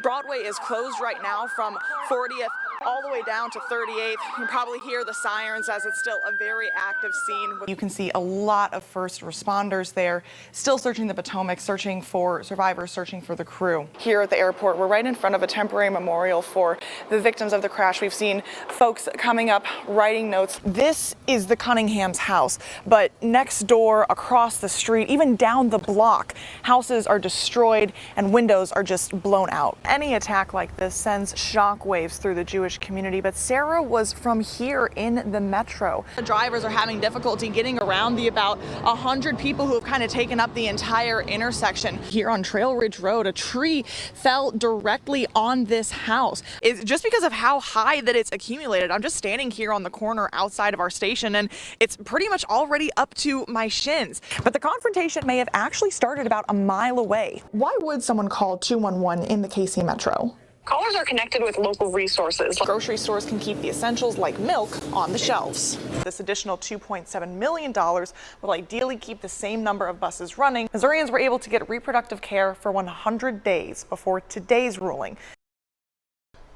Broadway is closed right now from 40th all the way down to 38th. You can probably hear the sirens as it's still a very active scene. You can see a lot of first responders there, still searching the Potomac, searching for survivors, searching for the crew. Here at the airport, we're right in front of a temporary memorial for the victims of the crash. We've seen folks coming up, writing notes. This is the Cunningham's house, but next door, across the street, even down the block, houses are destroyed and windows are just blown out. Any attack like this sends shockwaves through the Jewish community, but Sarah was from here in the metro. The drivers are having difficulty getting around the about 100 people who have kind of taken up the entire intersection. Here on Trail Ridge Road, a tree fell directly on this house. It's just because of how high that it's accumulated. I'm just standing here on the corner outside of our station and it's pretty much already up to my shins. But the confrontation may have actually started about a mile away. Why would someone call 211 in the KC Metro? Callers are connected with local resources. Grocery stores can keep the essentials like milk on the shelves. This additional $2.7 million will ideally keep the same number of buses running. Missourians were able to get reproductive care for 100 days before today's ruling.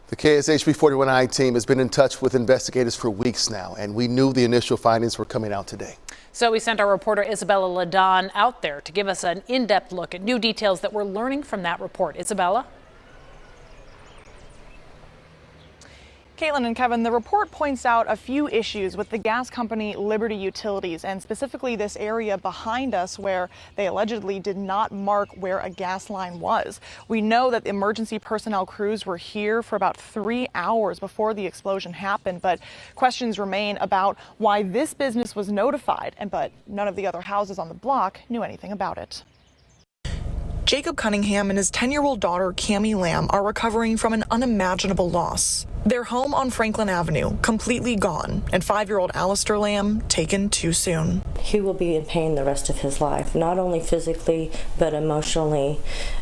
The KSHB 41i team has been in touch with investigators for weeks now, and we knew the initial findings were coming out today. So we sent our reporter Isabella Ledonne out there to give us an in-depth look at new details that we're learning from that report. Isabella? Caitlin and Kevin, the report points out a few issues with the gas company Liberty Utilities, and specifically this area behind us where they allegedly did not mark where a gas line was. We know that emergency personnel crews were here for about 3 hours before the explosion happened, but questions remain about why this business was notified, but none of the other houses on the block knew anything about it. Jacob Cunningham and his 10-year-old daughter, Cammie Lamb, are recovering from an unimaginable loss. Their home on Franklin Avenue completely gone, and 5-year-old Alistair Lamb taken too soon. He will be in pain the rest of his life, not only physically, but emotionally,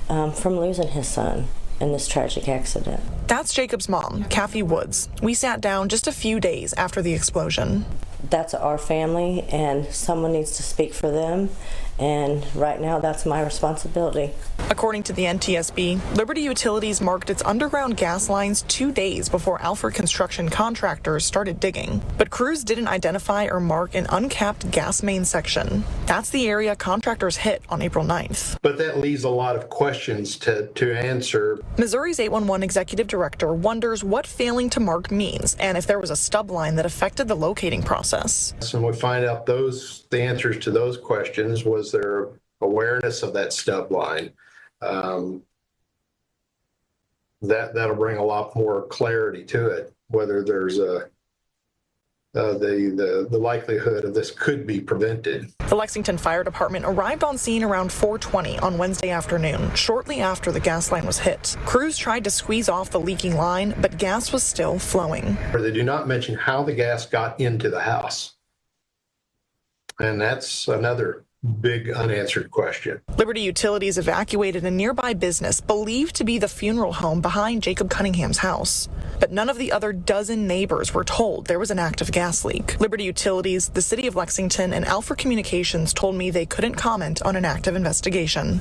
from losing his son in this tragic accident. That's Jacob's mom, Kathy Woods. We sat down just a few days after the explosion. That's our family, and someone needs to speak for them. And right now, that's my responsibility. According to the NTSB, Liberty Utilities marked its underground gas lines 2 days before Alfred construction contractors started digging. But crews didn't identify or mark an uncapped gas main section. That's the area contractors hit on April 9th. But that leaves a lot of questions to answer. Missouri's 811 executive director wonders what failing to mark means and if there was a stub line that affected the locating process. So we find out the answers to those questions. Was there awareness of that stub line? That'll bring a lot more clarity to it, whether there's the likelihood of this could be prevented. The Lexington Fire Department arrived on scene around 4:20 on Wednesday afternoon, shortly after the gas line was hit. Crews tried to squeeze off the leaking line, but gas was still flowing. They do not mention how the gas got into the house. And that's another big unanswered question. Liberty Utilities evacuated a nearby business believed to be the funeral home behind Jacob Cunningham's house. But none of the other dozen neighbors were told there was an active gas leak. Liberty Utilities, the City of Lexington, and Alpha Communications told me they couldn't comment on an active investigation.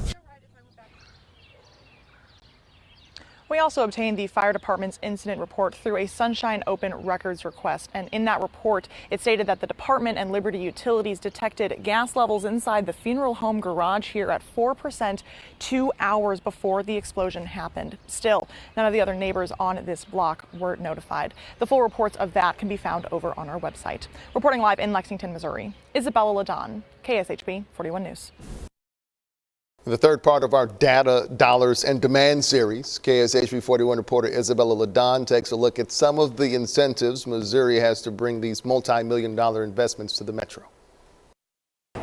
We also obtained the fire department's incident report through a Sunshine Open Records request, and in that report, it stated that the department and Liberty Utilities detected gas levels inside the funeral home garage here at 4% 2 hours before the explosion happened. Still, none of the other neighbors on this block were notified. The full reports of that can be found over on our website. Reporting live in Lexington, Missouri, Isabella Ledonne, KSHB 41 News. The third part of our Data, Dollars, and Demand series, KSHB 41 reporter Isabella Ledonne takes a look at some of the incentives Missouri has to bring these multi-million-dollar investments to the metro.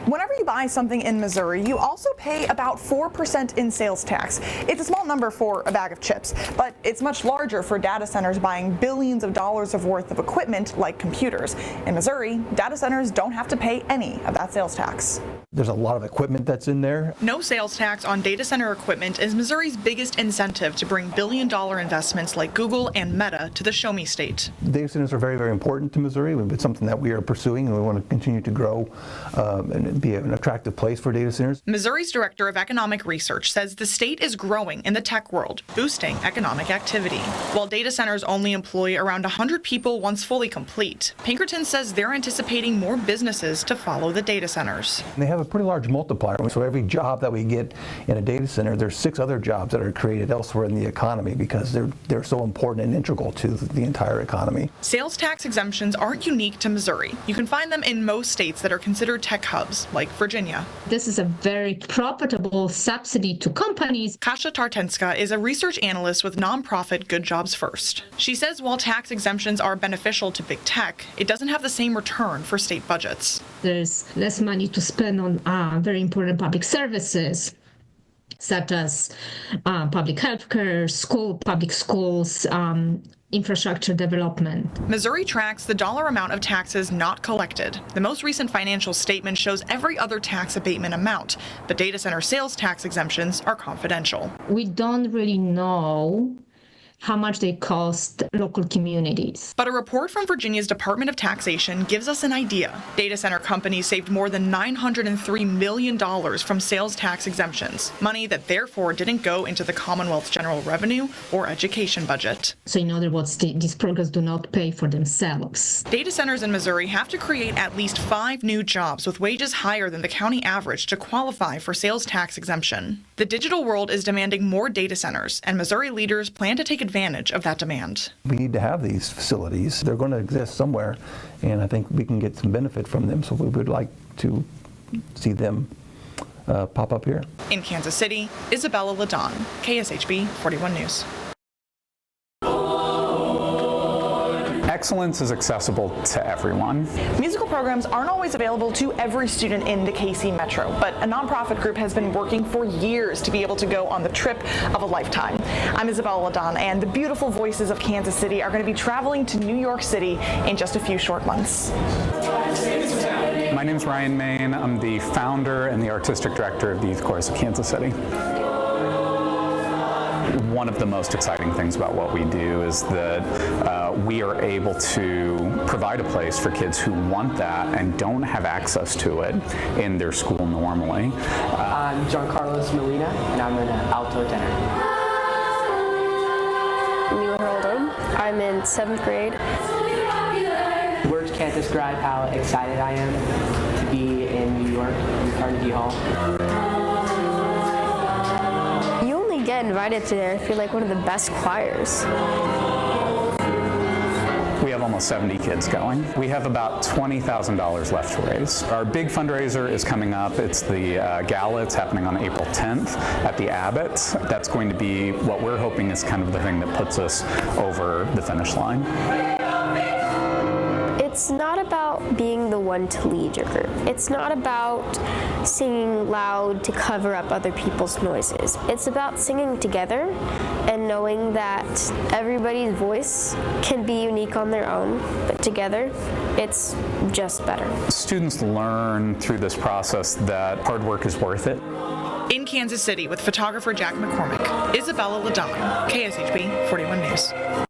Whenever you buy something in Missouri, you also pay about 4% in sales tax. It's a small number for a bag of chips, but it's much larger for data centers buying billions of dollars worth of equipment like computers. In Missouri, data centers don't have to pay any of that sales tax. There's a lot of equipment that's in there. No sales tax on data center equipment is Missouri's biggest incentive to bring billion-dollar investments like Google and Meta to the Show Me State. Data centers are very, very important to Missouri. It's something that we are pursuing, and we want to continue to grow and be an attractive place for data centers. Missouri's Director of Economic Research says the state is growing in the tech world, boosting economic activity. While data centers only employ around 100 people once fully complete, Pinkerton says they're anticipating more businesses to follow the data centers. They have a pretty large multiplier. So every job that we get in a data center, there's 6 other jobs that are created elsewhere in the economy because they're so important and integral to the entire economy. Sales tax exemptions aren't unique to Missouri. You can find them in most states that are considered tech hubs, like Virginia. This is a very profitable subsidy to companies. Kasia Tartenska is a research analyst with nonprofit Good Jobs First. She says while tax exemptions are beneficial to big tech, it doesn't have the same return for state budgets. There's less money to spend on very important public services, such as public healthcare, public schools, infrastructure development. Missouri tracks the dollar amount of taxes not collected. The most recent financial statement shows every other tax abatement amount, but data center sales tax exemptions are confidential. We don't really know how much they cost local communities. But a report from Virginia's Department of Taxation gives us an idea. Data center companies saved more than $903 million from sales tax exemptions, money that therefore didn't go into the Commonwealth's general revenue or education budget. So in other words, these programs do not pay for themselves. Data centers in Missouri have to create at least 5 new jobs with wages higher than the county average to qualify for sales tax exemption. The digital world is demanding more data centers, and Missouri leaders plan to take advantage of that demand. We need to have these facilities. They're going to exist somewhere, and I think we can get some benefit from them, so we would like to see them pop up here. In Kansas City, Isabella Ledonne, KSHB 41 News. Excellence is accessible to everyone. Musical programs aren't always available to every student in the KC Metro, but a nonprofit group has been working for years to be able to go on the trip of a lifetime. I'm Isabella Ledonne, and the beautiful voices of Kansas City are going to be traveling to New York City in just a few short months. My name's Ryan Main. I'm the founder and the artistic director of the Youth Chorus of Kansas City. One of the most exciting things about what we do is that we are able to provide a place for kids who want that and don't have access to it in their school normally. I'm Giancarlos Molina, and I'm an alto tenor. I'm in 7th grade. Words can't describe how excited I am to be in New York, in Carnegie Hall. Get invited to there if you're like one of the best choirs. We have almost 70 kids going. We have about $20,000 left to raise. Our big fundraiser is coming up. It's the gala. It's happening on April 10th at the Abbott. That's going to be what we're hoping is kind of the thing that puts us over the finish line. It's not about being the one to lead your group. It's not about singing loud to cover up other people's noises. It's about singing together and knowing that everybody's voice can be unique on their own, but together, it's just better. Students learn through this process that hard work is worth it. In Kansas City with photographer Jack McCormick, Isabella Ledonne, KSHB 41 News.